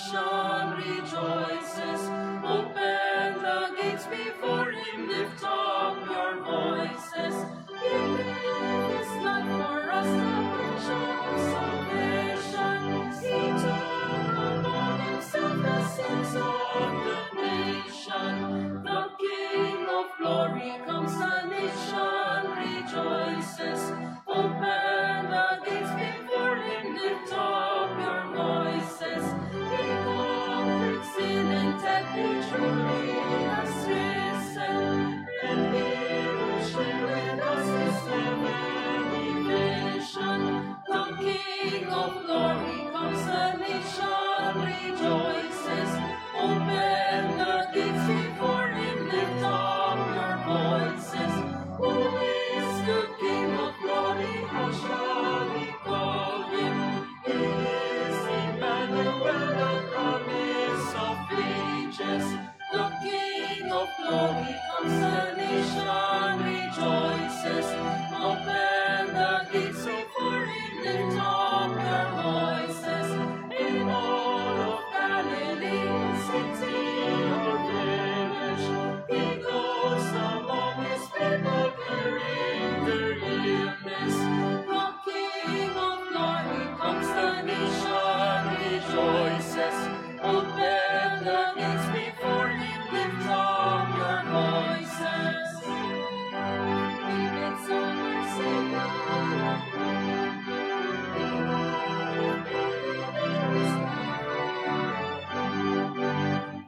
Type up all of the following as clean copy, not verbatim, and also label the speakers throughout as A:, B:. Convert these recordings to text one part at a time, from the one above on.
A: nation rejoices. Open the gates before him, lift up your voices. He gave his life for us, the bridge of salvation. He took upon himself the sins of the nation. The King of glory comes, the nation rejoices. Open the gates before him, lift up your voices. He conquered sin and death, he truly has risen. And he will share with us his heavenly vision. The King of glory comes, the nation rejoices. Open the gates before him, lift up your voices. Who is the King of glory? How shall we call him? He is Emmanuel, the promise of ages. The King of glory comes, the nation rejoices. Open the gates before him, lift up your voices. In all of Galilee, city or village, he goes among his people, curing their illness. The King of glory comes, the nation rejoices. Open the gates before him, lift up your voices. It's our Savior.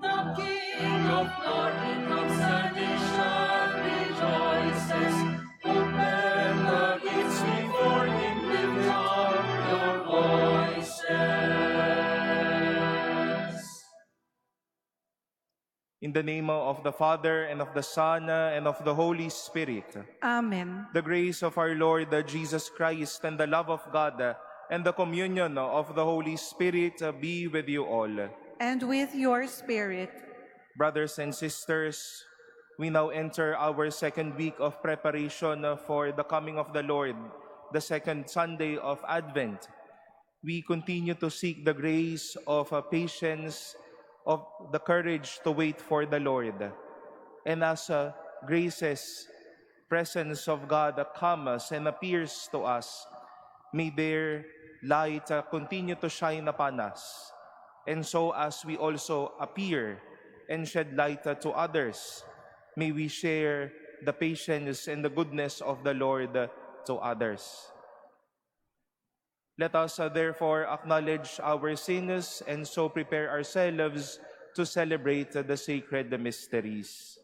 A: The King of glory comes, the nation rejoices. Open the gates before him, lift up your voices.
B: In the name of the Father, and of the Son, and of the Holy Spirit.
C: Amen.
B: The grace of our Lord Jesus Christ, and the love of God, and the communion of the Holy Spirit be with you all.
C: And with your spirit.
B: Brothers and sisters, we now enter our second week of preparation for the coming of the Lord, the second Sunday of Advent. We continue to seek the grace of patience, of the courage to wait for the Lord. And as graces, presence of God comes and appears to us, may their light continue to shine upon us. And so as we also appear and shed light to others, may we share the patience and the goodness of the Lord to others. Let us therefore acknowledge our sins and so prepare ourselves to celebrate the sacred mysteries.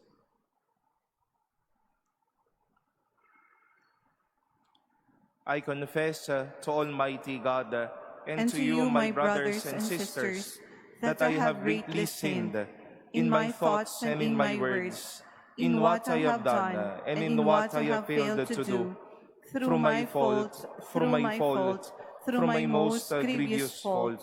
B: I confess to Almighty God and to you, my brothers and sisters, that I have greatly sinned in my thoughts and in my words, in what I have done and in what I have failed to do, through my fault, through my most grievous fault.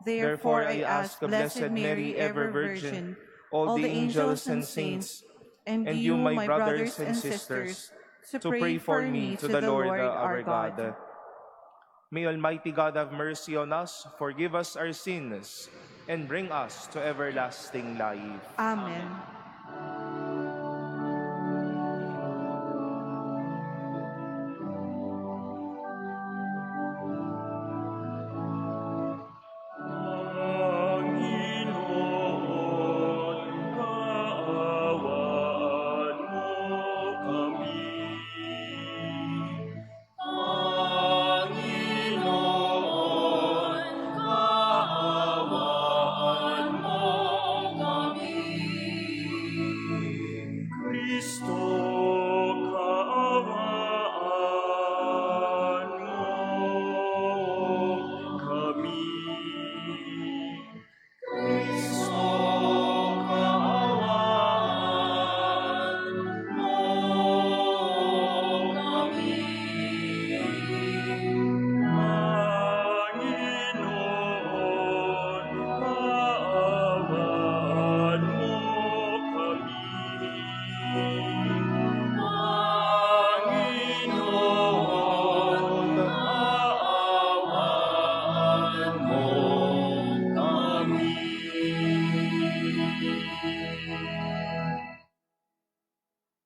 B: Therefore I ask the Blessed Mary, ever Virgin, all the angels and saints, and you, my brothers and sisters, to pray for me to the Lord our God. May Almighty God have mercy on us, forgive us our sins, and bring us to everlasting life.
C: Amen.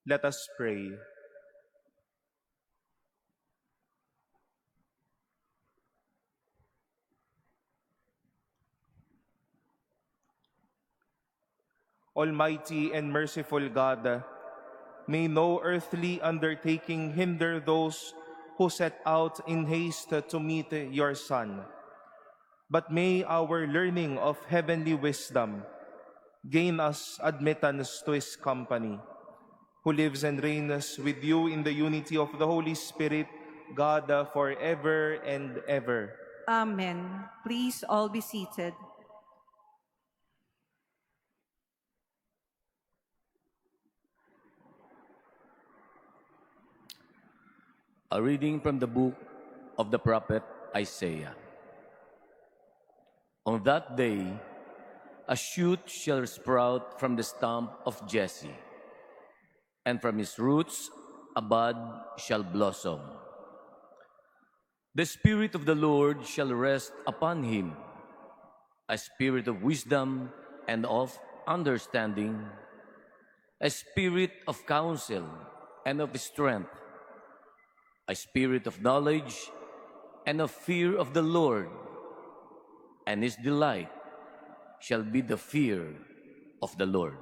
B: Let us pray. Almighty and merciful God, may no earthly undertaking hinder those who set out in haste to meet your Son. But may our learning of heavenly wisdom gain us admittance to his company, who lives and reigns with you in the unity of the Holy Spirit, God, forever and ever.
C: Amen. Please all be seated.
D: A reading from the book of the prophet Isaiah. On that day, a shoot shall sprout from the stump of Jesse, and from his roots a bud shall blossom. The Spirit of the Lord shall rest upon him, a spirit of wisdom and of understanding, a spirit of counsel and of strength, a spirit of knowledge and of fear of the Lord, and his delight shall be the fear of the Lord.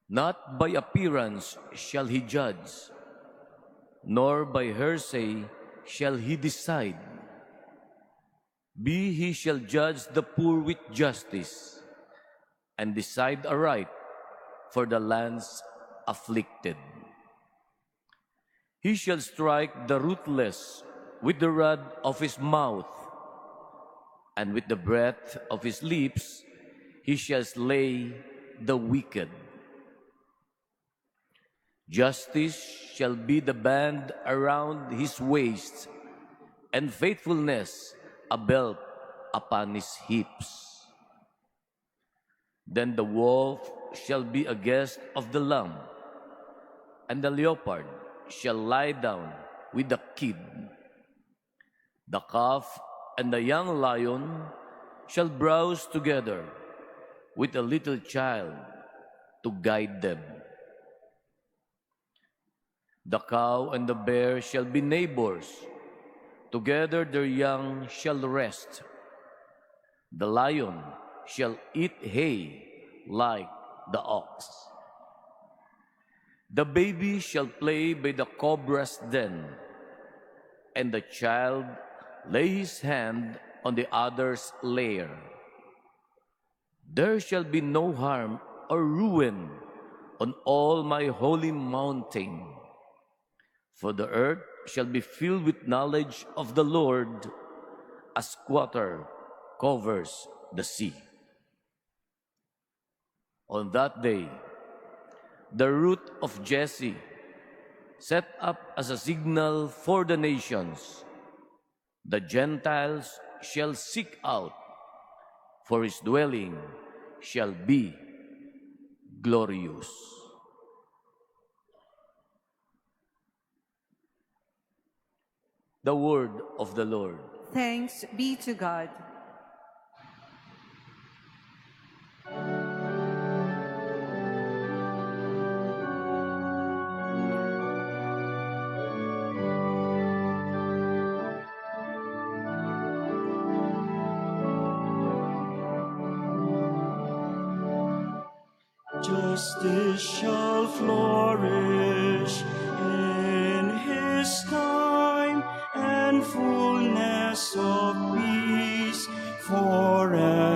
D: Not by appearance shall he judge, nor by hearsay shall he decide. He shall judge the poor with justice, and decide aright for the land's afflicted. He shall strike the ruthless with the rod of his mouth, and with the breath of his lips he shall slay the wicked. Justice shall be the band around his waist, and faithfulness a belt upon his hips. Then the wolf shall be a guest of the lamb, and the leopard shall lie down with the kid. The calf and the young lion shall browse together with a little child to guide them. The cow and the bear shall be neighbors, together their young shall rest. The lion shall eat hay like the ox. The baby shall play by the cobra's den, and the child lay his hand on the other's lair. There shall be no harm or ruin on all my holy mountain, for the earth shall be filled with knowledge of the Lord, as water covers the sea. On that day, the root of Jesse, set up as a signal for the nations, the Gentiles shall seek out, for his dwelling shall be glorious. The word of the Lord.
C: Thanks be to God.
E: Justice shall flourish in his time, and fullness of peace forever.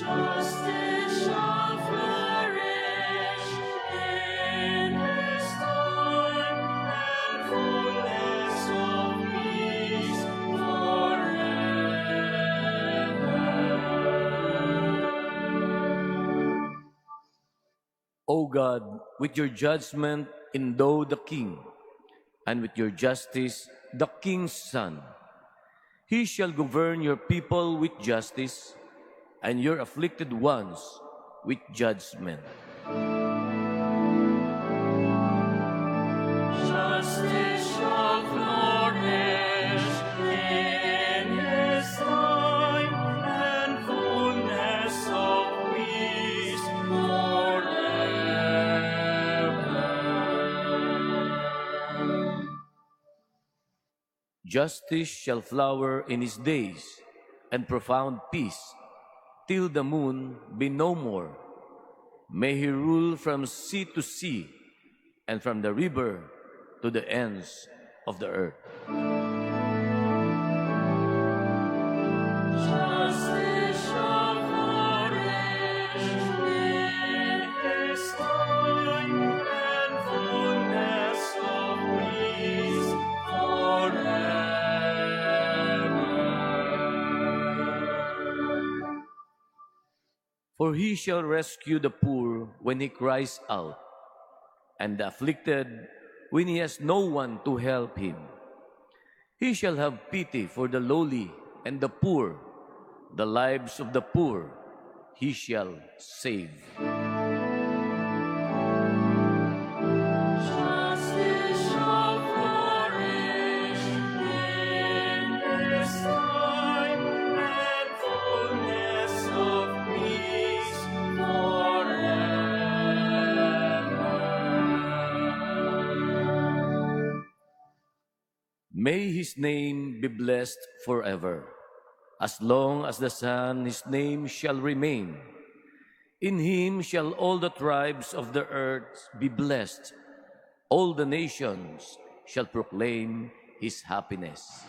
A: Justice shall flourish in his time, and fullness of peace forever.
D: O God, with your judgment endow the king, and with your justice the king's son. He shall govern your people with justice, and your afflicted ones with judgment.
A: Justice shall flourish in his time, and fullness
D: Justice shall flower in his days, and profound peace, till the moon be no more. May he rule from sea to sea, and from the river to the ends of the earth.
A: Justice shall flourish in his time, and fullness of peace forever.
D: For he shall rescue the poor when he cries out, and the afflicted when he has no one to help him. He shall have pity for the lowly and the poor. The lives of the poor he shall save.
A: Justice shall flourish in his time, and fullness of peace forever.
D: May his name be blessed forever. As long as the sun, his name shall remain. In him shall all the tribes of the earth be blessed. All the nations shall proclaim his happiness.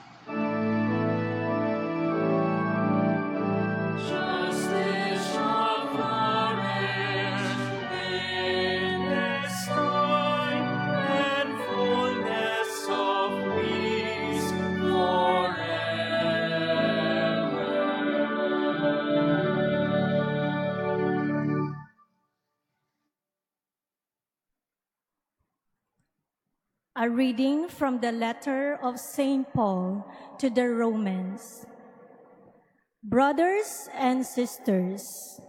A: Justice shall flourish in his time, and fullness of peace forever.
F: A reading from the letter of St. Paul to the Romans. Brothers and sisters,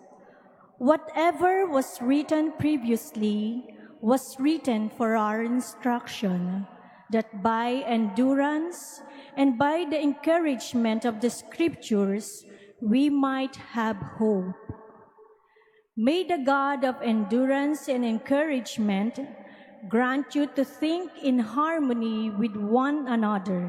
F: whatever was written previously was written for our instruction, that by endurance and by the encouragement of the Scriptures we might have hope. May the God of endurance and encouragement grant you to think in harmony with one another,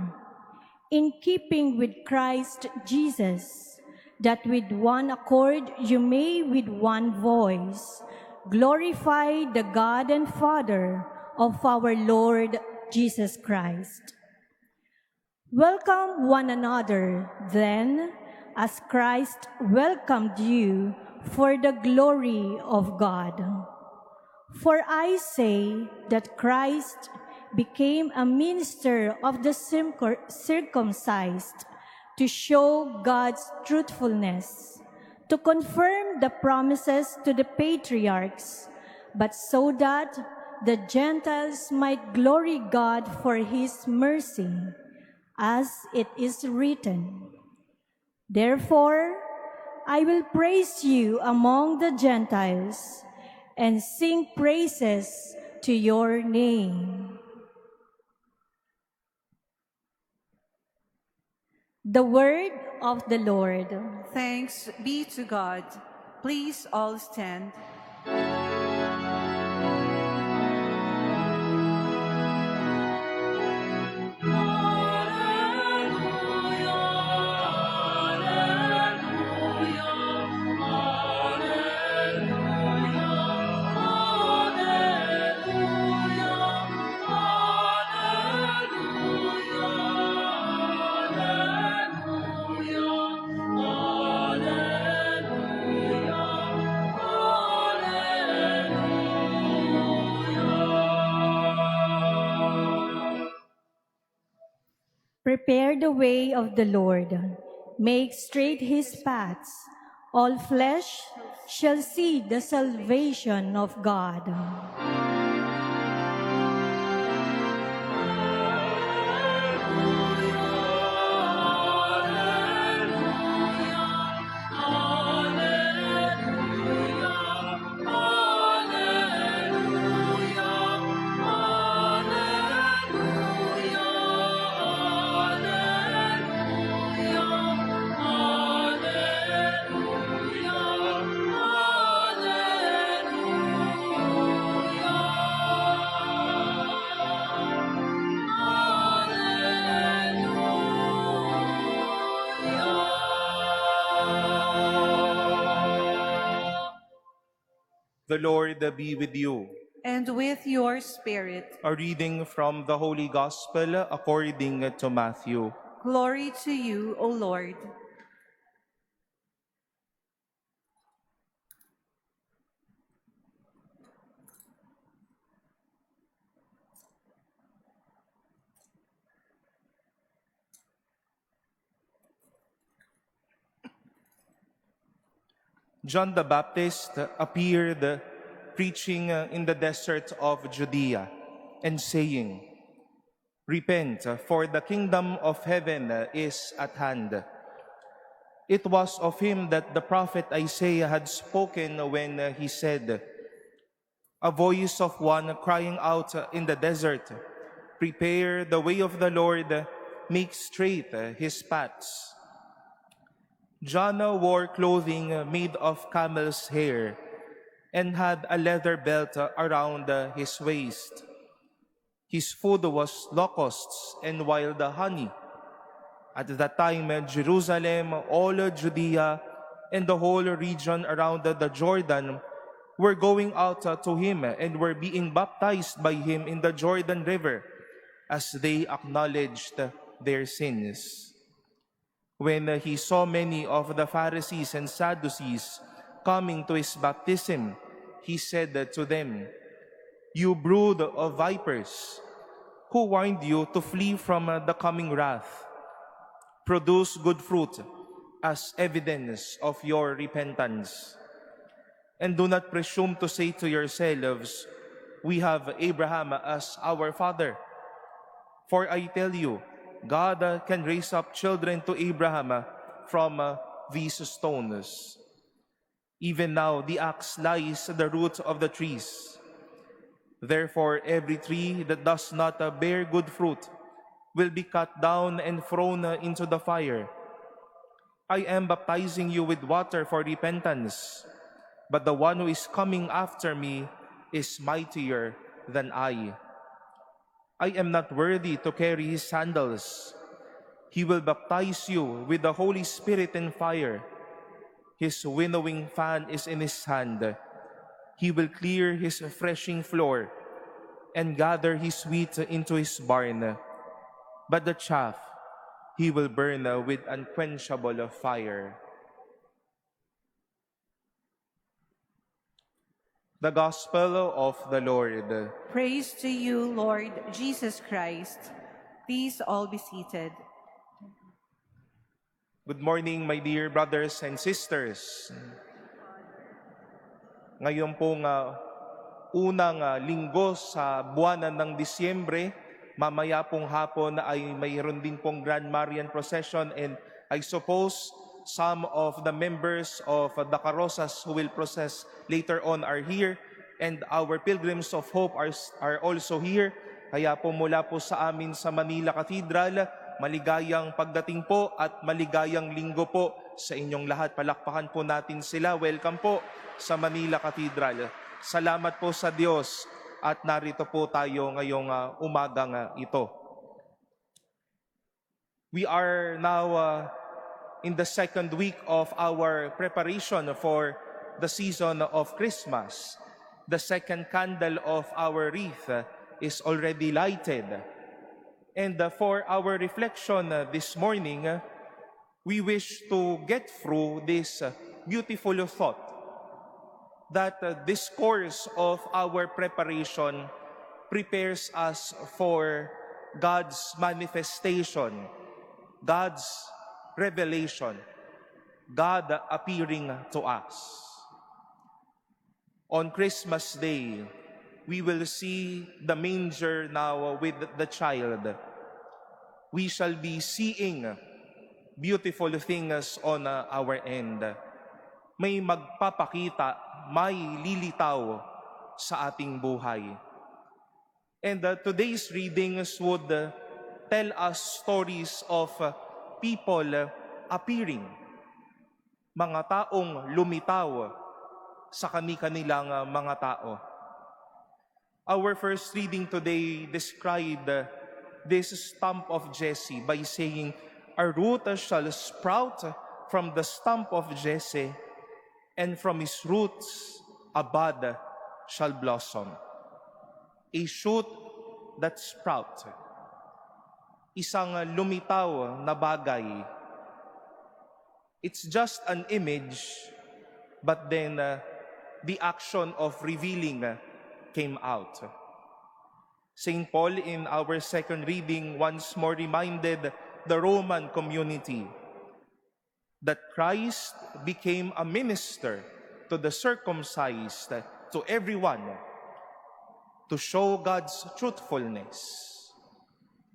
F: in keeping with Christ Jesus, that with one accord you may with one voice glorify the God and Father of our Lord Jesus Christ. Welcome one another, then, as Christ welcomed you for the glory of God. For I say that Christ became a minister of the circumcised to show God's truthfulness, to confirm the promises to the patriarchs, but so that the Gentiles might glory God for his mercy, as it is written, "Therefore I will praise you among the Gentiles, and sing praises to your name." The word of the Lord.
C: Thanks be to God. Please all stand.
F: Prepare the way of the Lord. Make straight his paths. All flesh shall see the salvation of God.
B: The Lord be with you.
C: And with your spirit.
B: A reading from the Holy Gospel according to Matthew.
C: Glory to you, O Lord.
B: John the Baptist appeared preaching in the desert of Judea and saying, "Repent, for the kingdom of heaven is at hand." It was of him that the prophet Isaiah had spoken when he said, "A voice of one crying out in the desert, prepare the way of the Lord, make straight his paths." John wore clothing made of camel's hair and had a leather belt around his waist. His food was locusts and wild honey. At that time, Jerusalem, all Judea, and the whole region around the Jordan were going out to him and were being baptized by him in the Jordan River as they acknowledged their sins. When he saw many of the Pharisees and Sadducees coming to his baptism, he said to them, "You brood of vipers, who warned you to flee from the coming wrath? Produce good fruit as evidence of your repentance. And do not presume to say to yourselves, 'We have Abraham as our father.' For I tell you, God can raise up children to Abraham from these stones. Even now the axe lies at the root of the trees. Therefore every tree that does not bear good fruit will be cut down and thrown into the fire. I am baptizing you with water for repentance, but the one who is coming after me is mightier than I am not worthy to carry his sandals. He will baptize you with the Holy Spirit and fire. His winnowing fan is in his hand. He will clear his threshing floor and gather his wheat into his barn. But the chaff he will burn with unquenchable fire." The Gospel of the Lord.
C: Praise to you, Lord Jesus Christ. Please all be seated.
B: Good morning, my dear brothers and sisters. Ngayon pong unang linggo sa buwanan ng Disyembre, mamaya pong hapon ay mayroon din pong Grand Marian Procession, and I suppose some of the members of the Carrozas who will process later on are here, and our Pilgrims of Hope are also here. Kaya po mula po sa amin sa Manila Cathedral, maligayang pagdating po at maligayang linggo po sa inyong lahat. Palakpakan po natin sila. Welcome po sa Manila Cathedral. Salamat po sa Diyos at narito po tayo ngayong umagang ito. We are now in the second week of our preparation for the season of Christmas. The second candle of our wreath is already lighted. And for our reflection this morning, we wish to get through this beautiful thought that this course of our preparation prepares us for God's manifestation, God's revelation, God appearing to us. On Christmas Day, we will see the manger now with the child. We shall be seeing beautiful things on our end. May magpapakita, may lilitaw sa ating buhay. And today's readings would tell us stories of people appearing, mga taong lumitaw sa kani-kanilang mga tao. Our first reading today described this stump of Jesse by saying, "A root shall sprout from the stump of Jesse, and from his roots a bud shall blossom. A shoot that sprout. Isang lumitaw na bagay. It's just an image, but then the action of revealing came out. St. Paul, in our second reading, once more reminded the Roman community that Christ became a minister to the circumcised, to everyone, to show God's truthfulness,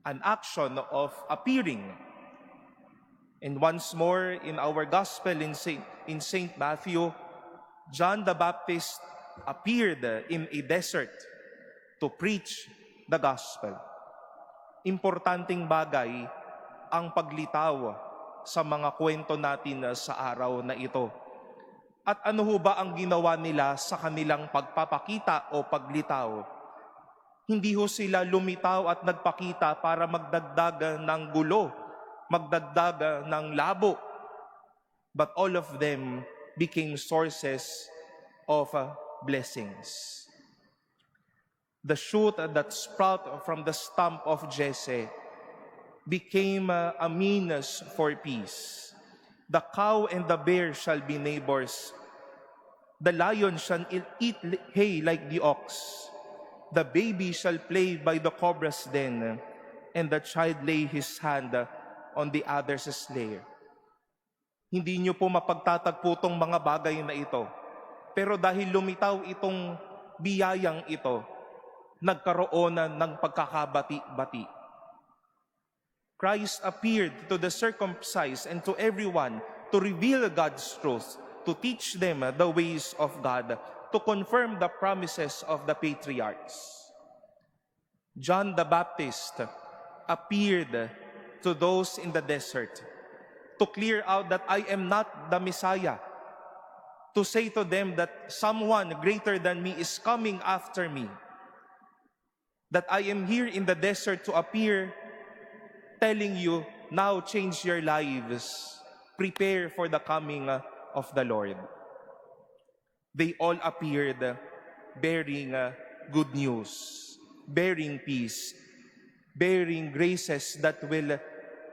B: an action of appearing. And once more, in our gospel in St. Matthew, John the Baptist appeared in a desert to preach the gospel. Importanteng bagay ang paglitaw sa mga kwento natin sa araw na ito. At ano ho ba ang ginawa nila sa kanilang pagpapakita o paglitaw? Hindi ho sila lumitaw at nagpakita para magdagdag ng gulo, magdagdag ng labo. But all of them became sources of blessings. The shoot that sprout from the stump of Jesse became a means for peace. The cow and the bear shall be neighbors. The lion shall eat hay like the ox. The baby shall play by the cobra's den, and the child lay his hand on the other's lair. Hindi nyo po mapagtatagpo tong mga bagay na ito. Pero dahil lumitaw itong biyayang ito, nagkaroon ng pagkakabati-bati. Christ appeared to the circumcised and to everyone to reveal God's truth, to teach them the ways of God, to confirm the promises of the patriarchs. John the Baptist appeared to those in the desert to clear out that I am not the Messiah, to say to them that someone greater than me is coming after me, that I am here in the desert to appear, telling you, now change your lives, prepare for the coming of the Lord. They all appeared bearing good news, bearing peace, bearing graces that will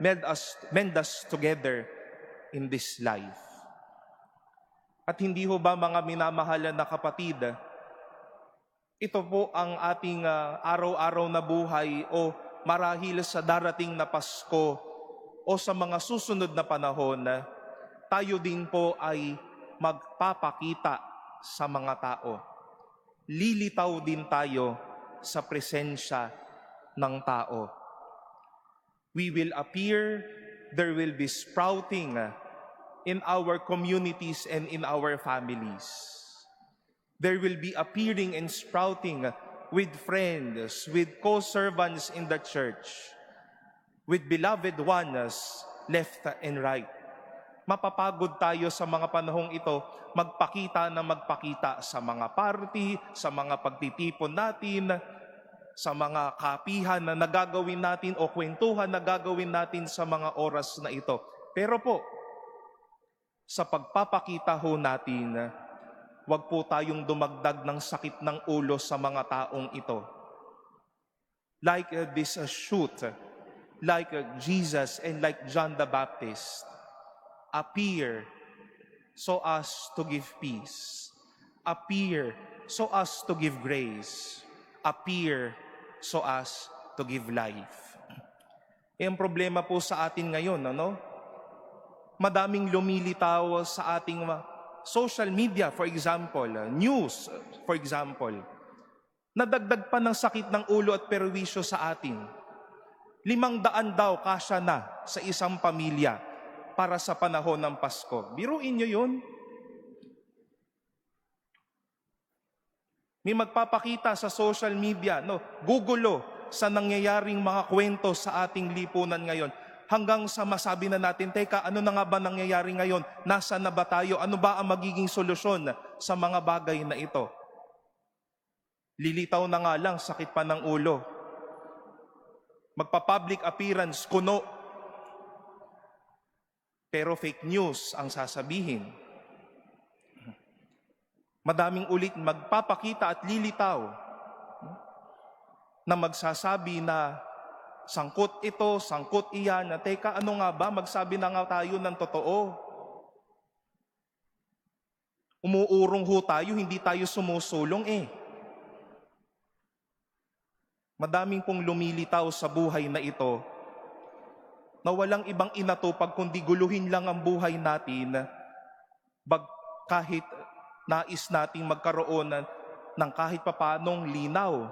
B: mend us together in this life. At hindi ho ba mga minamahal na kapatid, ito po ang ating araw-araw na buhay o marahil sa darating na Pasko o sa mga susunod na panahon, tayo din po ay magpapakita sa mga tao. Lilitaw din tayo sa presensya ng tao. We will appear, there will be sprouting in our communities and in our families. There will be appearing and sprouting with friends, with co-servants in the church, with beloved ones left and right. Mapapagod tayo sa mga panahong ito, magpakita na magpakita sa mga party, sa mga pagtitipon natin, sa mga kapihan na nagagawin natin o kwentuhan na gagawin natin sa mga oras na ito. Pero po, sa pagpapakita ho natin, wag po tayong dumagdag ng sakit ng ulo sa mga taong ito. Like this shoot, like Jesus and like John the Baptist, appear so as to give peace. Appear so as to give grace. Appear so as to give life. E ang problema po sa atin ngayon, madaming lumilitaw sa ating social media, for example, news, for example, nadagdag pa ng sakit ng ulo at perwisyo sa atin. 500 daw kasya na sa isang pamilya para sa panahon ng Pasko. Biruin nyo yun. May magpapakita sa social media, gugulo sa nangyayaring mga kwento sa ating lipunan ngayon. Hanggang sa masabi na natin, teka, ano na nga ba nangyayari ngayon? Nasaan na ba tayo? Ano ba ang magiging solusyon sa mga bagay na ito? Lilitaw na nga lang, sakit pa ng ulo. Magpa-public appearance, kuno. Pero fake news ang sasabihin. Madaming ulit magpapakita at lilitaw na magsasabi na sangkot ito, sangkot iyan, na teka, ano nga ba? Magsabi na nga tayo ng totoo. Umuurong ho tayo, hindi tayo sumusulong eh. Madaming pong lumilitaw sa buhay na ito na walang ibang inatupag kundi guluhin lang ang buhay natin kahit nais nating magkaroon ng kahit papanong linaw,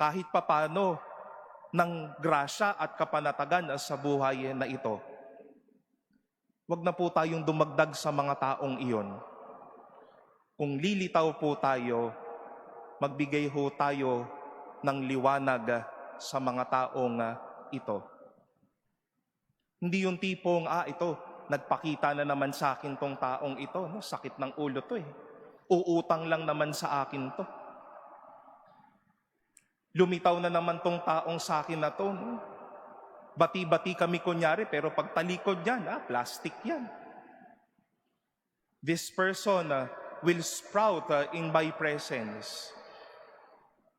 B: kahit papano ng grasya at kapanatagan sa buhay na ito. Huwag na po tayong dumagdag sa mga taong iyon. Kung lilitaw po tayo, magbigay ho tayo ng liwanag sa mga taong ito. Hindi yung tipong, ito, nagpakita na naman sa akin tong taong ito. No? Sakit ng ulo to eh. Uutang lang naman sa akin to. Lumitaw na naman tong taong sa akin na to. No? Bati-bati kami kunyari, pero pag talikod yan, plastic yan. This person will sprout in my presence.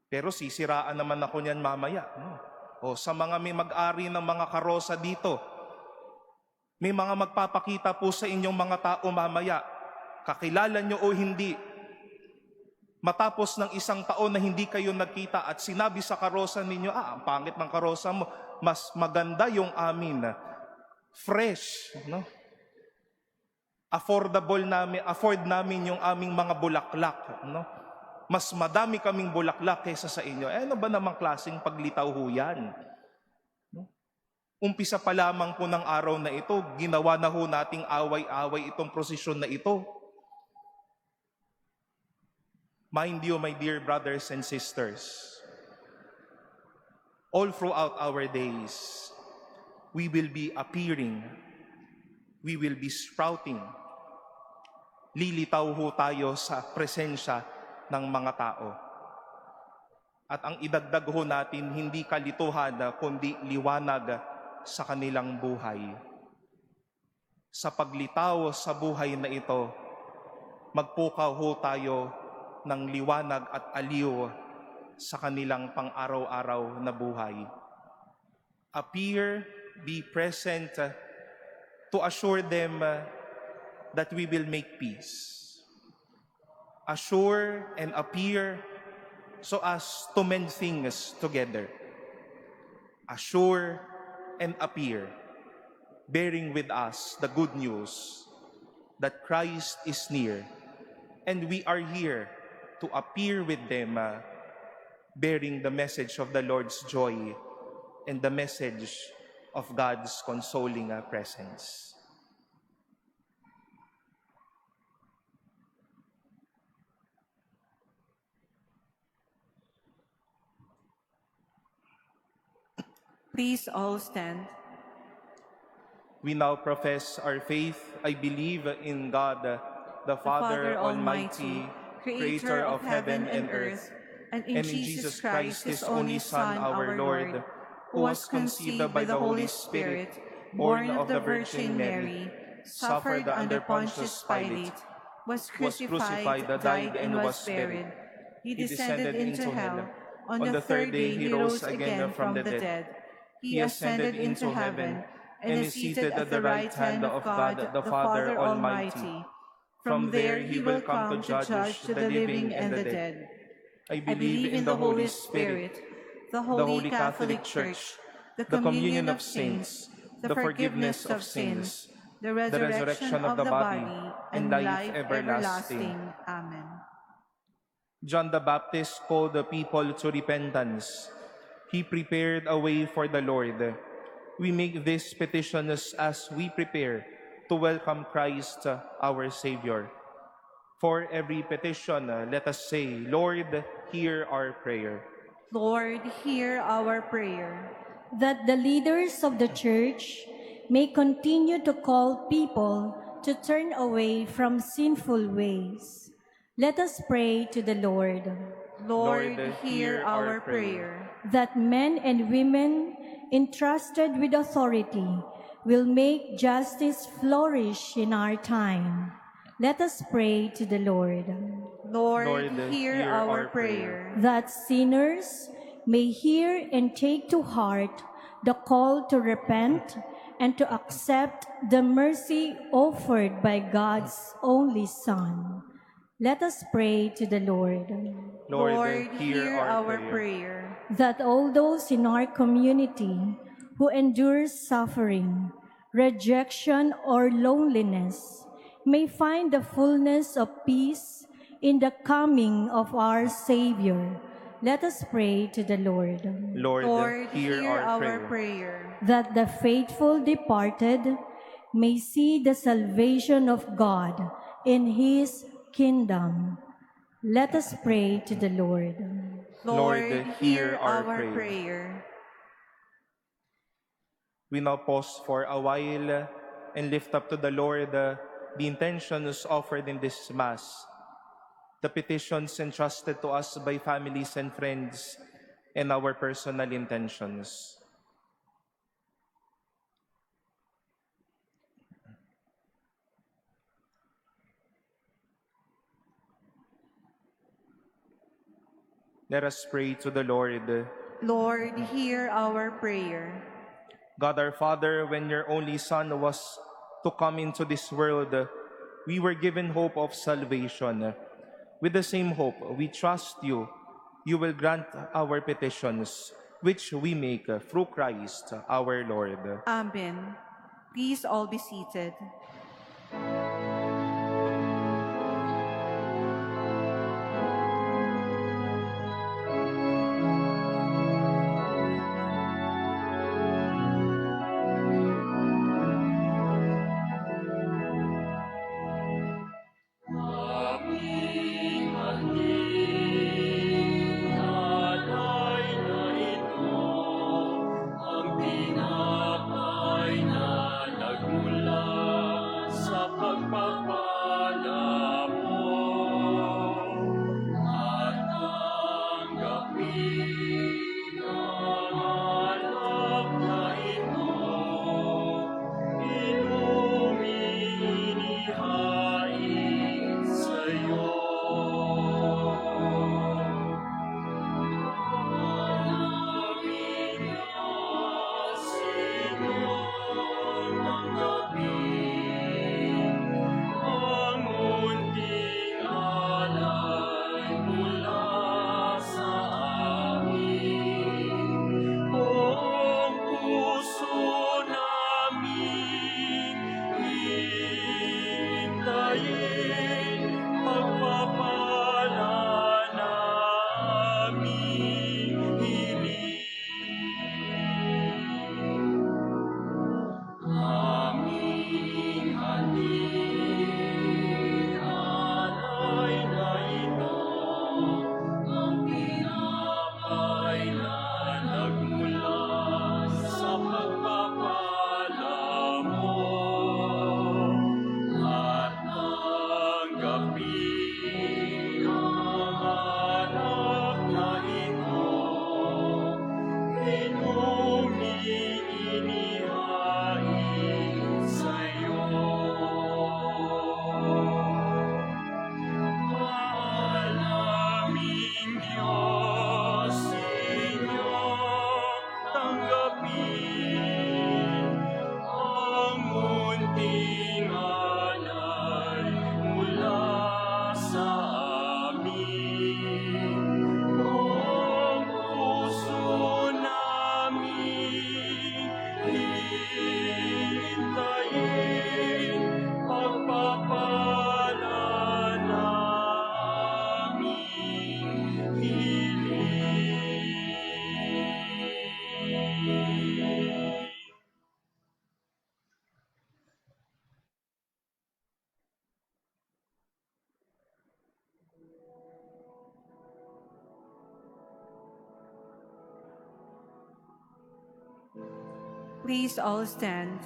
B: Pero sisiraan naman ako niyan mamaya. No? O sa mga may mag-ari ng mga karosa dito, may mga magpapakita po sa inyong mga tao mamaya, kakilala nyo o hindi, matapos ng isang taon na hindi kayo nagkita at sinabi sa karosa ninyo, ang pangit ng karosa mo, mas maganda yung amin, fresh, no? Afford namin yung aming mga bulaklak, no? Mas madami kaming bulaklak kaysa sa inyo. Ano ba namang klaseng paglitaw ho yan? Umpisa pa lamang po ng araw na ito, ginawa na ho nating away-away itong prosesyon na ito. Mind you, my dear brothers and sisters, all throughout our days, we will be appearing, we will be sprouting. Lilitaw ho tayo sa presensya ng mga tao. At ang idagdag ho natin, hindi kalituhan, kundi liwanag sa kanilang buhay. Sa paglitaw sa buhay na ito, magpukaw ho tayo ng liwanag at aliw sa kanilang pang-araw-araw na buhay. Appear, be present, to assure them that we will make peace. Assure and appear so as to mend things together. Assure and appear, bearing with us the good news that Christ is near, and we are here to appear with them, bearing the message of the Lord's joy and the message of God's consoling presence.
C: Please all stand.
B: We now profess our faith. I believe in God, the Father Almighty, Creator of heaven and earth, and in Jesus Christ, His only Son, our Lord, who was conceived by the Holy Spirit, born of the Virgin Mary, suffered under Pontius Pilate, was crucified, died, and was buried. He descended into hell. On the third day, He rose again from the dead. He ascended into heaven and is seated at the right hand of God, the Father Almighty. From there He will come to judge the living and the dead. I believe in the Holy Spirit, the Holy Catholic Church, the communion of saints, the forgiveness of sins, the resurrection of the body, and life everlasting.
C: Amen.
B: John the Baptist called the people to repentance. He prepared a way for the Lord. We make these petitions as we prepare to welcome Christ, our Savior. For every petition, let us say, Lord, hear our prayer.
C: Lord, hear our prayer.
F: That the leaders of the Church may continue to call people to turn away from sinful ways. Let us pray to the Lord.
C: Lord, hear our prayer.
F: That men and women entrusted with authority will make justice flourish in our time. Let us pray to the Lord.
C: Lord, hear our prayer.
F: that sinners may hear and take to heart the call to repent and to accept the mercy offered by God's only Son. Let us pray to the Lord.
C: Lord, hear our prayer.
F: That all those in our community who endure suffering, rejection, or loneliness may find the fullness of peace in the coming of our Savior. Let us pray to the Lord.
C: Lord, hear our prayer.
F: That the faithful departed may see the salvation of God in His kingdom. Let us pray to the Lord.
C: Lord, hear our prayer.
B: We now pause for a while and lift up to the Lord the intentions offered in this Mass, the petitions entrusted to us by families and friends, and our personal intentions. Let us pray to the Lord.
C: Lord, hear our prayer.
B: God our Father, when your only Son was to come into this world, we were given hope of salvation. With the same hope, we trust you. You will grant our petitions, which we make through Christ our Lord.
C: Amen. Please all be seated. Please all stand.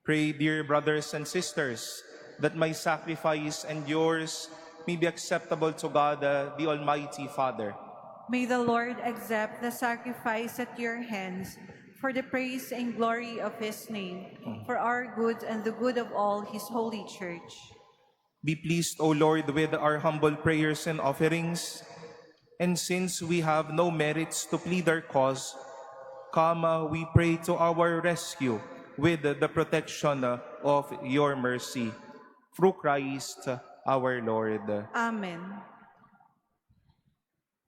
B: Pray, dear brothers and sisters, that my sacrifice and yours may be acceptable to God, the Almighty Father.
C: May the Lord accept the sacrifice at your hands for the praise and glory of his name, for our good and the good of all his holy church.
B: Be pleased, O Lord, with our humble prayers and offerings, and since we have no merits to plead our cause, come, we pray to our rescue with the protection of your mercy. Through Christ our Lord.
C: Amen.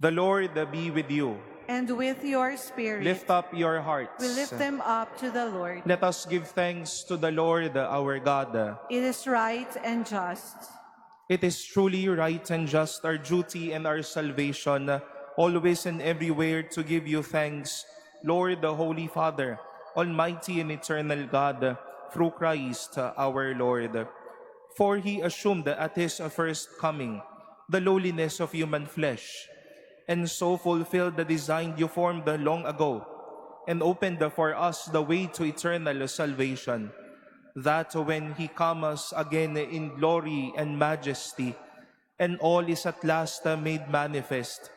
B: The Lord be with you.
C: And with your spirit,
B: Lift up your hearts.
C: we lift them up to the Lord.
B: Let us give thanks to the Lord our God.
C: It is right and just.
B: It is truly right and just, our duty and our salvation, always and everywhere to give you thanks, Lord, the Holy Father, Almighty and eternal God, through Christ our Lord. For he assumed at his first coming the lowliness of human flesh, and so fulfilled the design you formed long ago, and opened for us the way to eternal salvation, that when he comes again in glory and majesty, and all is at last made manifest,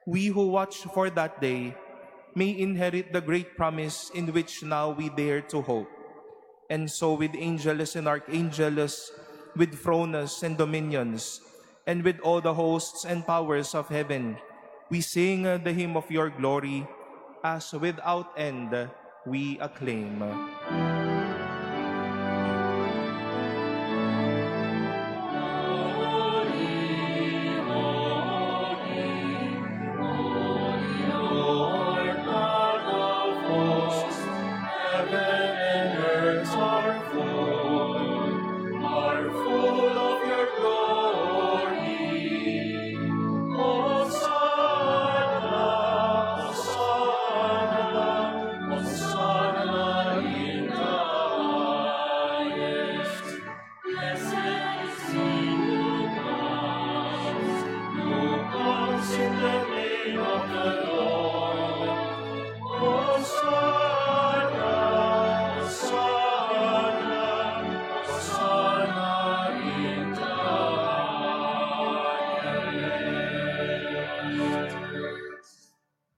B: we who watch for that day may inherit the great promise in which now we dare to hope. And so with angels and archangels, with thrones and dominions, and with all the hosts and powers of heaven, we sing the hymn of your glory, as without end we acclaim.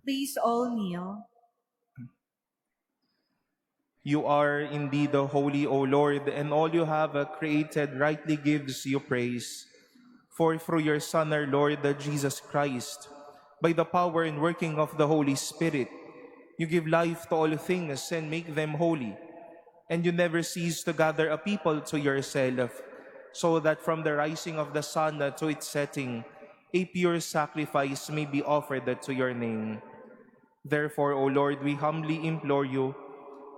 C: Please all kneel.
B: You are indeed holy, O Lord, and all you have created rightly gives you praise. For through your Son, our Lord Jesus Christ, by the power and working of the Holy Spirit, you give life to all things and make them holy. And you never cease to gather a people to yourself, so that from the rising of the sun to its setting, a pure sacrifice may be offered to your name. Therefore, O Lord, we humbly implore you,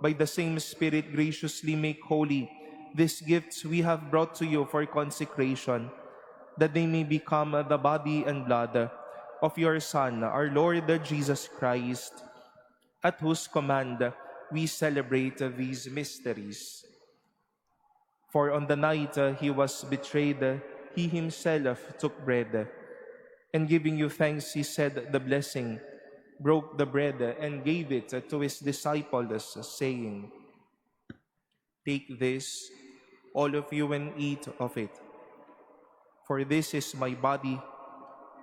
B: by the same Spirit graciously make holy these gifts we have brought to you for consecration, that they may become the body and blood of your Son, our Lord Jesus Christ, at whose command we celebrate these mysteries. For on the night he was betrayed, he himself took bread, and giving you thanks, he said the blessing, broke the bread, and gave it to his disciples, saying, "Take this, all of you, and eat of it. For this is my body,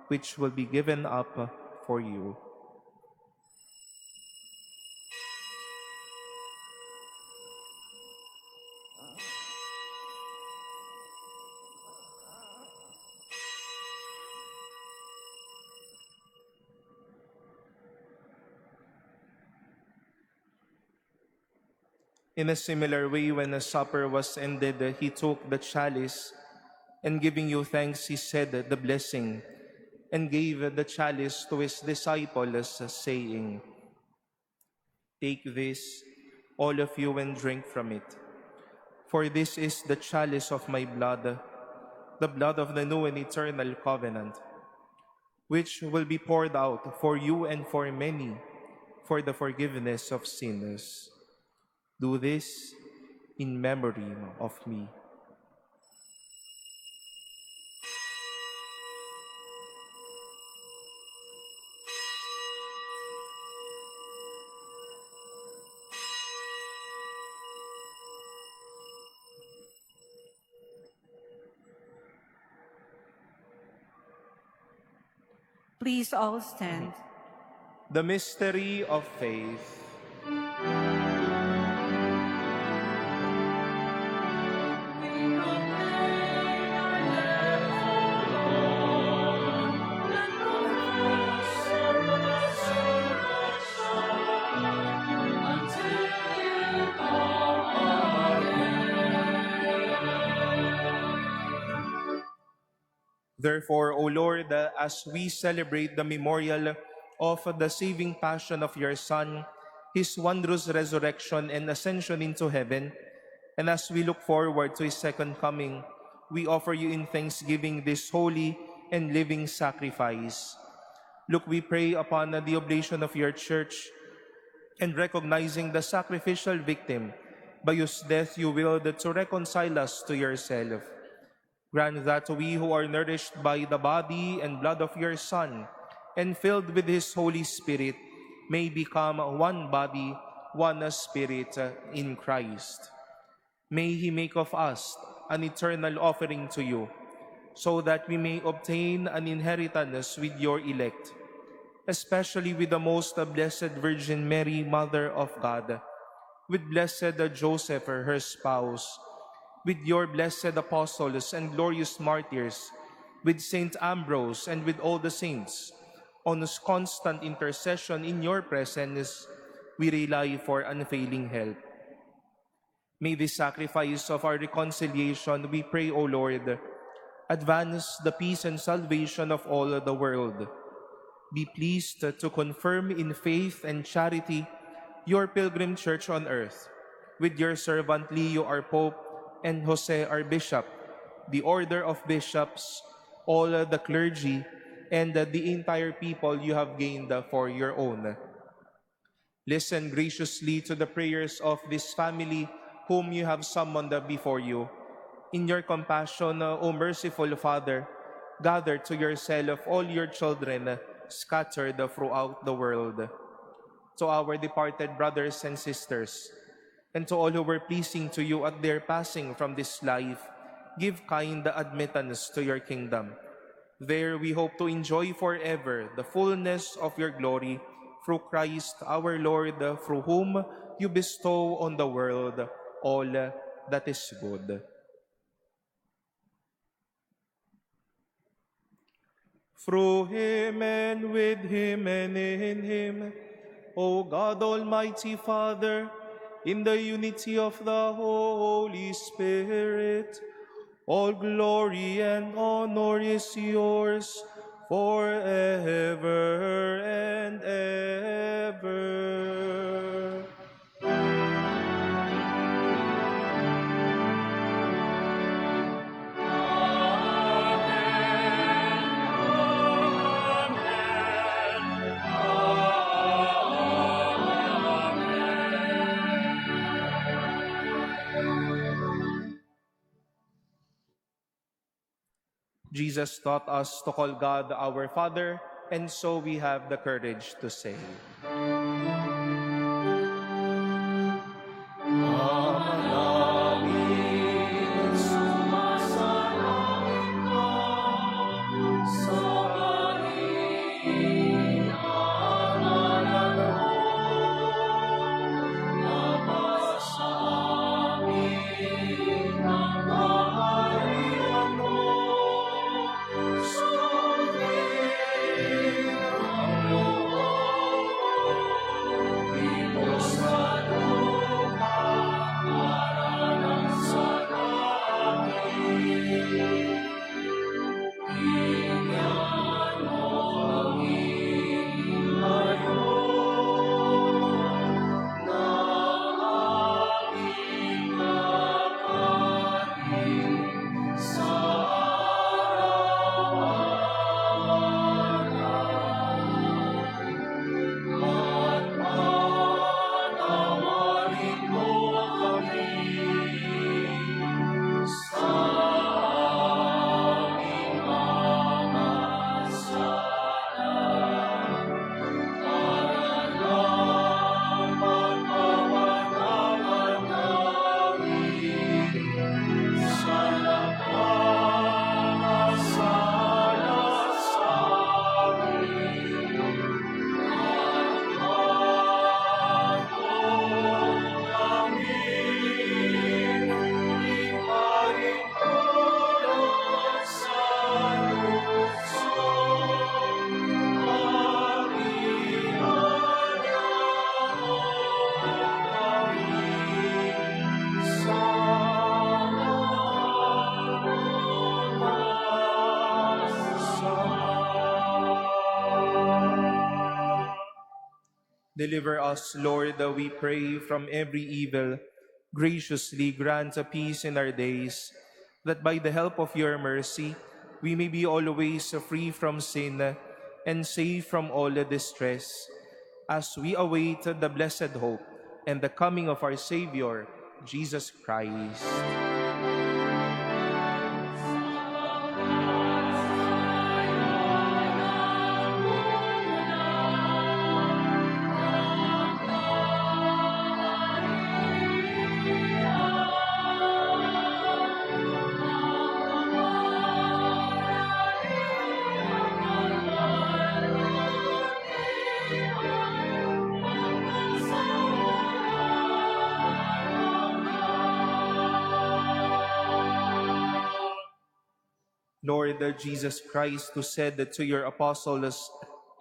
B: which will be given up for you." In a similar way, when the supper was ended, he took the chalice, and giving you thanks, he said the blessing, and gave the chalice to his disciples, saying, "Take this, all of you, and drink from it. For this is the chalice of my blood, the blood of the new and eternal covenant, which will be poured out for you and for many for the forgiveness of sinners. Do this in memory of me."
C: Please all stand.
B: The mystery of faith. Therefore, O Lord, as we celebrate the memorial of the saving passion of your Son, his wondrous resurrection and ascension into heaven, and as we look forward to his second coming, we offer you in thanksgiving this holy and living sacrifice. Look, we pray upon the oblation of your church, and recognizing the sacrificial victim, by whose death you willed to reconcile us to yourself. Grant that we who are nourished by the body and blood of your Son and filled with his Holy Spirit may become one body, one spirit in Christ. May he make of us an eternal offering to you, so that we may obtain an inheritance with your elect, especially with the most blessed Virgin Mary, Mother of God, with blessed Joseph, her spouse, with your blessed apostles and glorious martyrs, with Saint Ambrose and with all the saints, on whose constant intercession in your presence we rely for unfailing help. May this sacrifice of our reconciliation, we pray, O Lord, advance the peace and salvation of all the world. Be pleased to confirm in faith and charity your pilgrim church on earth, with your servant Leo our Pope, and Jose our Bishop, the order of bishops, all the clergy, and the entire people you have gained for your own. Listen graciously to the prayers of this family whom you have summoned before you. In your compassion, O merciful Father, gather to yourself all your children scattered throughout the world. To our departed brothers and sisters, and to all who were pleasing to you at their passing from this life, give kind admittance to your kingdom. There we hope to enjoy forever the fullness of your glory, through Christ our Lord, through whom you bestow on the world all that is good. Through him and with him and in him, O God, Almighty Father, in the unity of the Holy Spirit, all glory and honor is yours forever and ever. Jesus taught us to call God our Father, and so we have the courage to say, Ama namin, sumasalangit ka, sambahin ang ngalan mo, mapasa amin ang kaharian mo. Sundin ang loob Deliver us, Lord, we pray, from every evil. Graciously grant a peace in our days, that by the help of your mercy, we may be always free from sin and safe from all distress, as we await the blessed hope and the coming of our Savior, Jesus Christ. Lord Jesus Christ, who said to your apostles,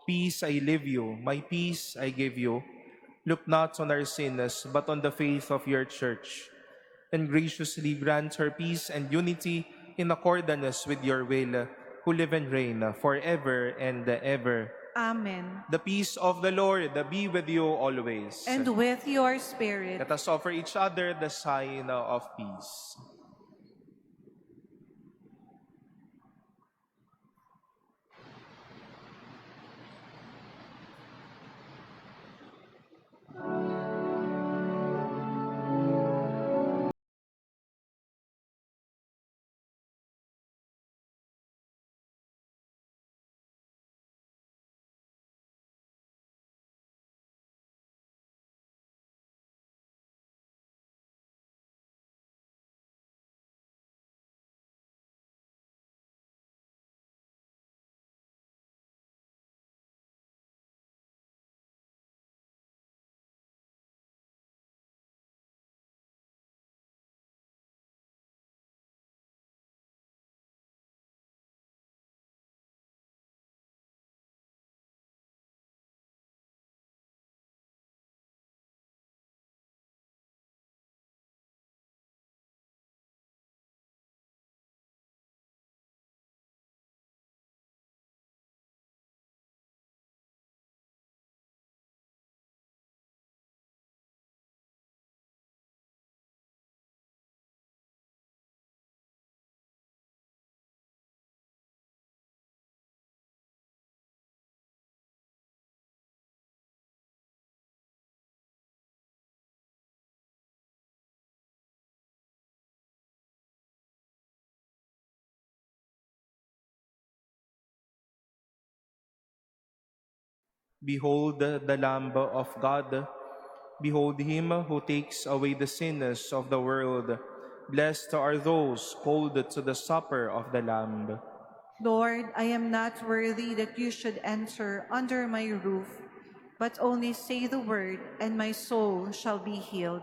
B: "Peace I leave you, my peace I give you," look not on our sins, but on the faith of your church, and graciously grant her peace and unity in accordance with your will, who live and reign forever and ever.
C: Amen.
B: The peace of the Lord be with you always.
C: And with your spirit.
B: Let us offer each other the sign of peace. Behold the Lamb of God. Behold him who takes away the sins of the world. Blessed are those called to the supper of the Lamb.
C: Lord, I am not worthy that you should enter under my roof, but only say the word, and my soul shall be healed.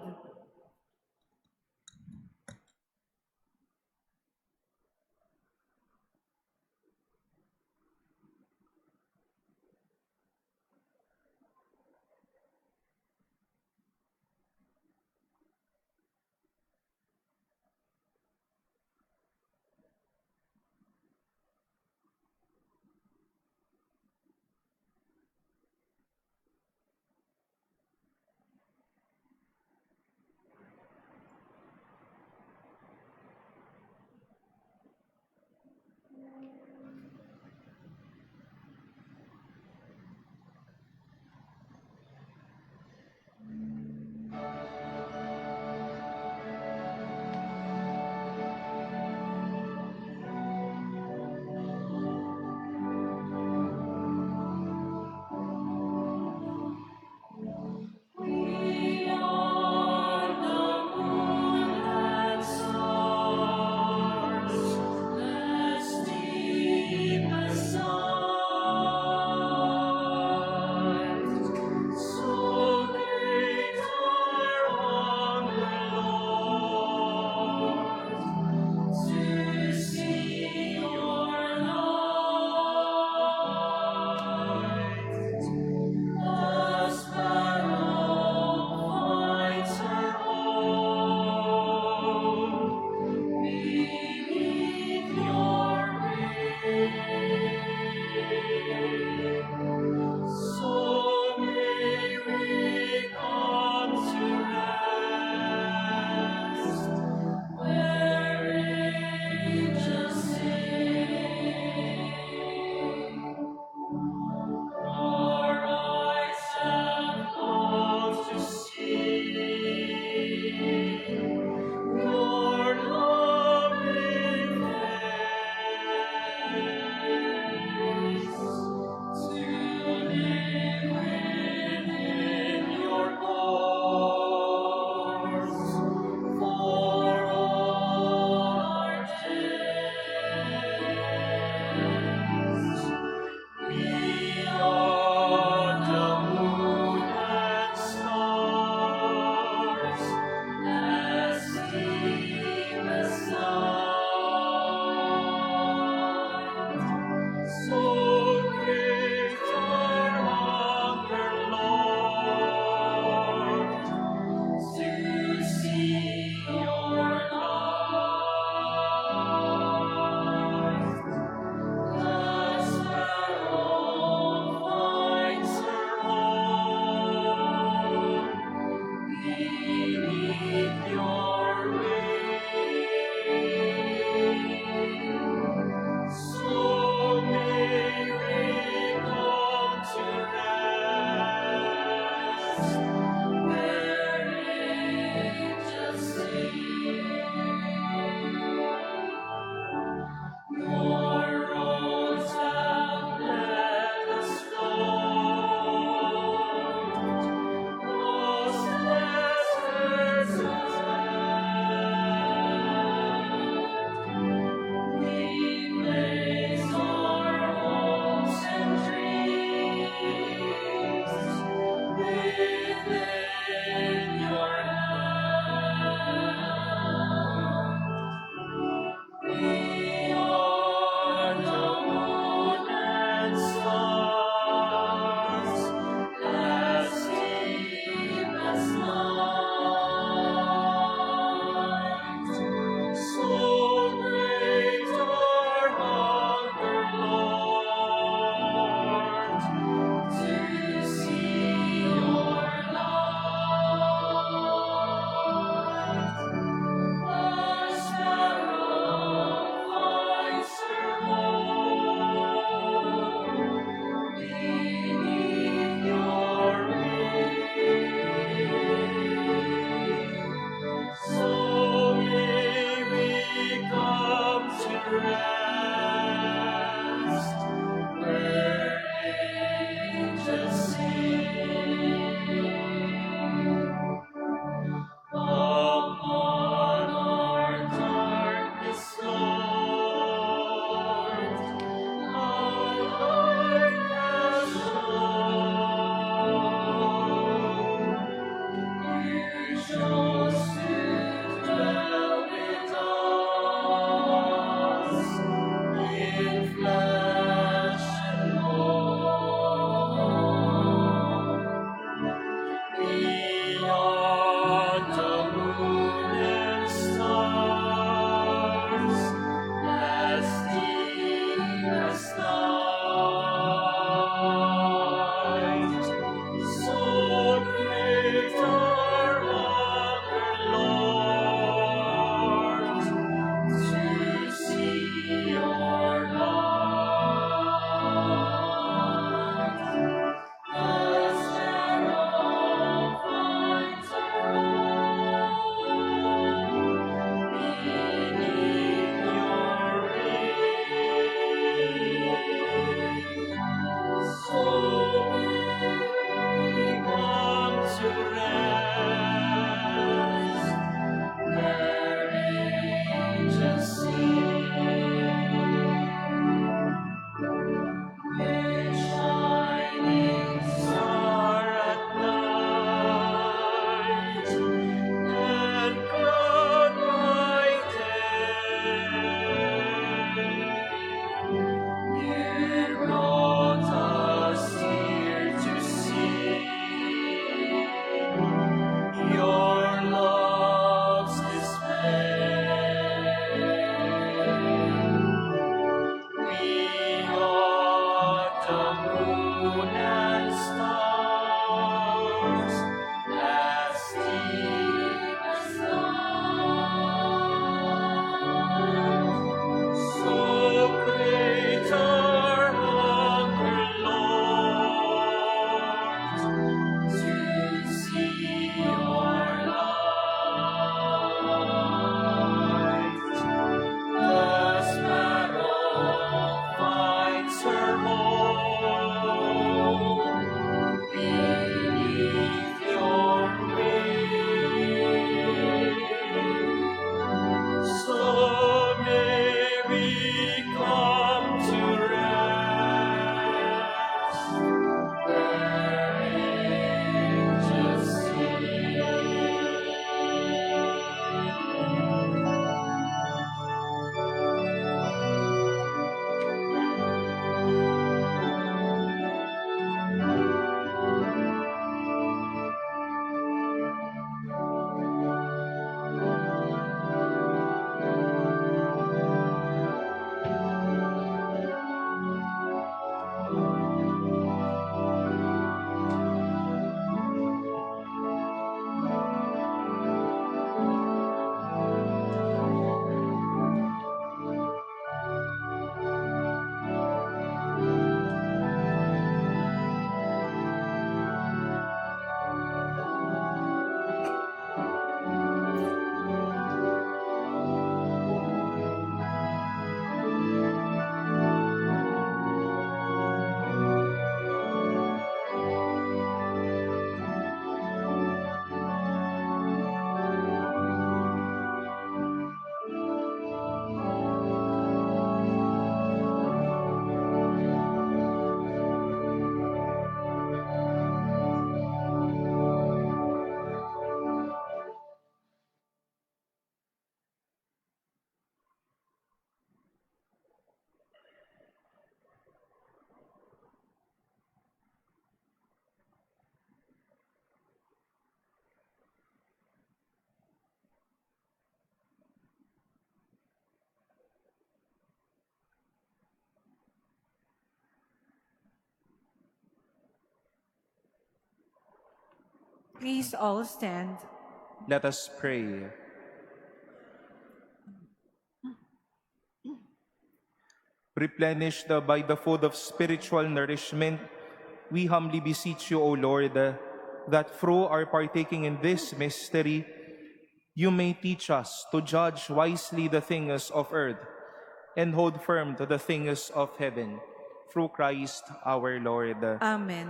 C: Please all stand.
B: Let us pray. Replenished by the food of spiritual nourishment, we humbly beseech you, O Lord, that through our partaking in this mystery, you may teach us to judge wisely the things of earth and hold firm to the things of heaven. Through Christ our Lord.
C: Amen.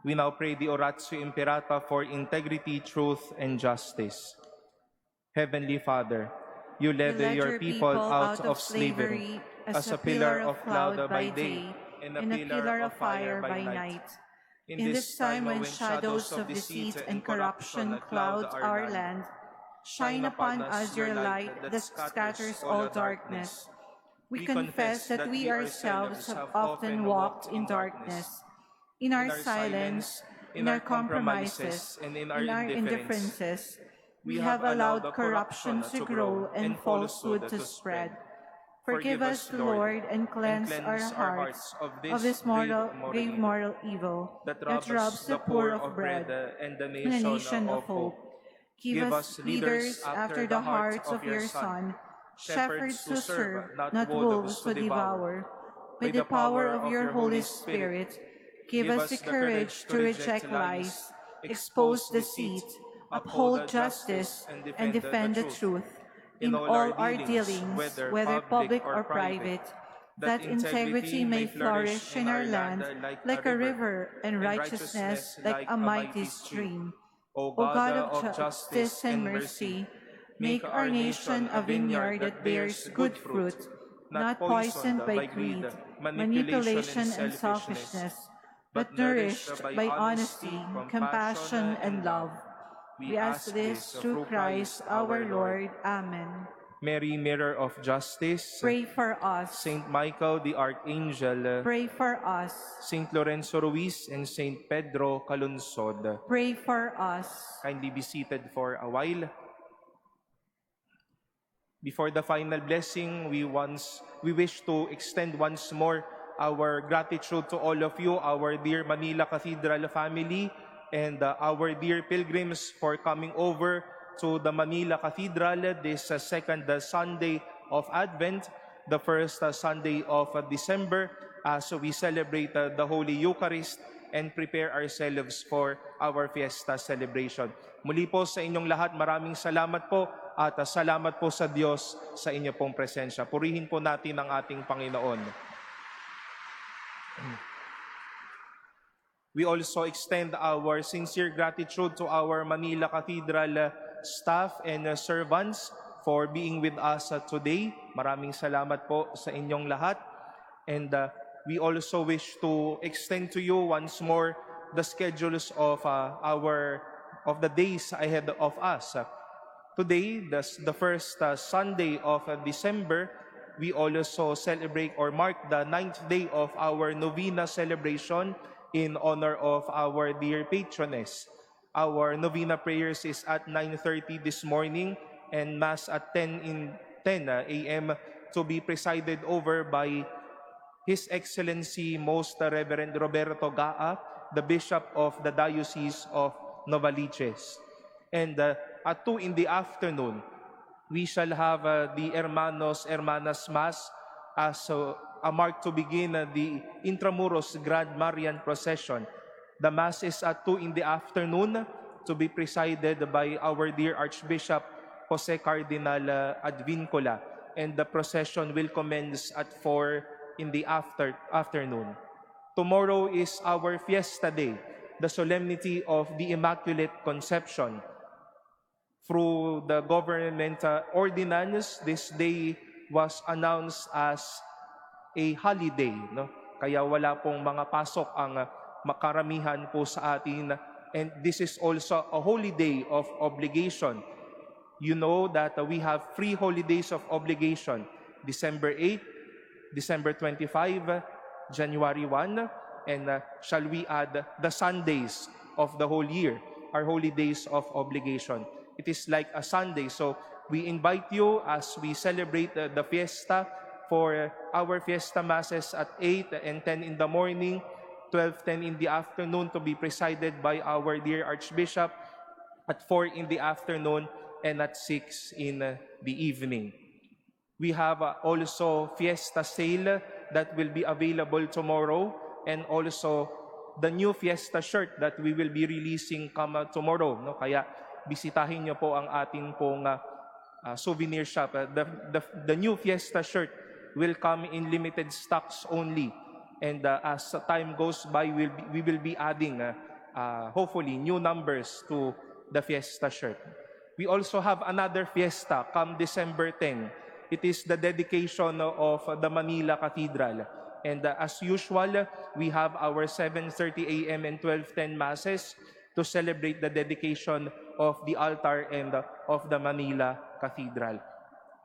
B: We now pray the Oratio Imperata for integrity, truth, and justice. Heavenly Father, you led your people out of slavery as a pillar of cloud by day and a pillar of fire by night.
C: In this time when shadows of deceit and corruption cloud our land, shine upon us your light that scatters all darkness. We confess that we ourselves have often walked in darkness, in our silence, in our compromises, and in our indifferences. We have allowed corruption to grow and falsehood to spread. Forgive us, Lord, and cleanse our hearts of this grave moral evil that robs the poor of bread and the nation of hope. Give us leaders after the heart of your Son, shepherds who serve, not wolves to devour. By the power of your Holy Spirit, give us the courage to reject lies, expose deceit, uphold justice, and defend the truth. In all our dealings, whether public or private, that integrity may flourish in our land like a river and righteousness like a mighty stream. O God of justice and mercy, make our nation a vineyard that bears good fruit, not poisoned by greed, manipulation, and selfishness, but nourished by honesty, compassion, and love. We ask this through Christ our Lord. Amen.
B: Mary, Mirror of Justice,
C: Pray for us.
B: Saint Michael the Archangel,
C: Pray for us.
B: Saint Lorenzo Ruiz and Saint Pedro Calunsod.
C: Pray for us.
B: Kindly be seated for a while. Before the final blessing, we wish to extend once more our gratitude to all of you, our dear Manila Cathedral family, and our dear pilgrims for coming over to the Manila Cathedral this second Sunday of Advent, the first Sunday of December, as we celebrate the Holy Eucharist and prepare ourselves for our fiesta celebration. Muli po sa inyong lahat, maraming salamat po at salamat po sa Diyos sa inyo pong presensya. Purihin po natin ang ating Panginoon. We also extend our sincere gratitude to our Manila Cathedral staff and servants for being with us today. Maraming salamat po sa inyong lahat. And we also wish to extend to you once more the schedules of the days ahead of us. Today, the first Sunday of December, we also celebrate or mark the 9th day of our novena celebration in honor of our dear patroness. Our novena prayers is at 9:30 this morning and Mass at 10 a.m. to be presided over by His Excellency Most Reverend Roberto Gaa, the Bishop of the Diocese of Novaliches. And at 2 in the afternoon, we shall have the Hermanas Mass as a mark to begin the Intramuros Grand Marian Procession. The Mass is at 2 in the afternoon to be presided by our dear Archbishop Jose Cardinal Advincula, and the procession will commence at 4 in the afternoon. Tomorrow is our Fiesta Day, the Solemnity of the Immaculate Conception. Through the government ordinance, this day was announced as a holiday, no? Kaya wala pong mga pasok ang makaramihan po sa atin, and this is also a holy day of obligation. You know that we have 3 holidays of obligation: December 8, December 25, January 1, and shall we add the Sundays of the whole year, our holy days of obligation. It is like a Sunday, so we invite you as we celebrate the fiesta for our fiesta masses at 8 and 10 in the morning. 12:10 in the afternoon to be presided by our dear Archbishop, at 4 in the afternoon, and at 6 in the evening. We have also Fiesta Sale that will be available tomorrow, and also the new Fiesta shirt that we will be releasing tomorrow. No? Kaya bisitahin niyo po ang ating pong souvenir shop. The new Fiesta shirt will come in limited stocks only. And as time goes by, we will be adding, hopefully, new numbers to the Fiesta shirt. We also have another Fiesta come December 10. It is the dedication of the Manila Cathedral. And as usual, we have our 7:30 a.m. and 12:10 Masses to celebrate the dedication of the altar and of the Manila Cathedral.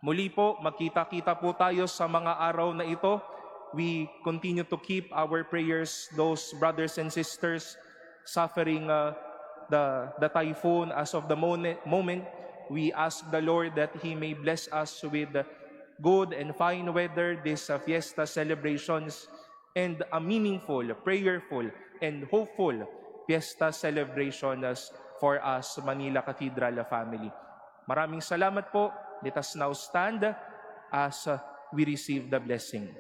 B: Muli po, magkita-kita po tayo sa mga araw na ito. We continue to keep our prayers, those brothers and sisters suffering the typhoon as of the moment. We ask the Lord that He may bless us with good and fine weather, these fiesta celebrations, and a meaningful, prayerful, and hopeful fiesta celebrations for us, Manila Cathedral family. Maraming salamat po. Let us now stand as we receive the blessing.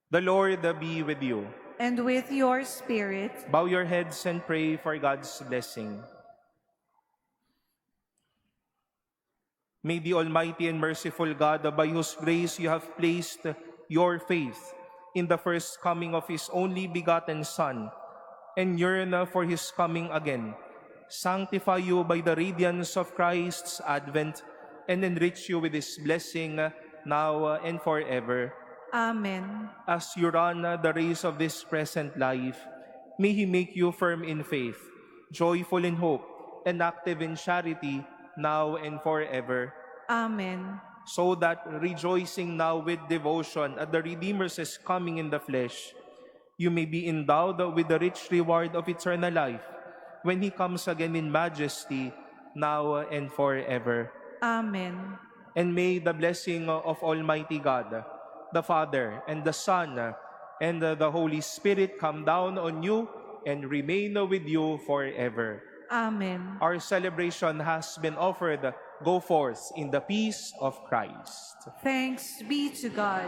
B: The Lord be with you.
C: And with your spirit.
B: Bow your heads and pray for God's blessing. May the Almighty and merciful God, by whose grace you have placed your faith in the first coming of His only begotten Son, and yearn for His coming again, sanctify you by the radiance of Christ's advent, and enrich you with His blessing now and forever.
C: Amen.
B: As you run the race of this present life, may He make you firm in faith, joyful in hope, and active in charity now and forever.
C: Amen.
B: So that, rejoicing now with devotion at the Redeemer's coming in the flesh, you may be endowed with the rich reward of eternal life when He comes again in majesty now and forever.
C: Amen.
B: And may the blessing of Almighty God, the Father, and the Son, and the Holy Spirit come down on you and remain with you forever.
C: Amen.
B: Our celebration has been offered. Go forth in the peace of Christ.
C: Thanks be to God.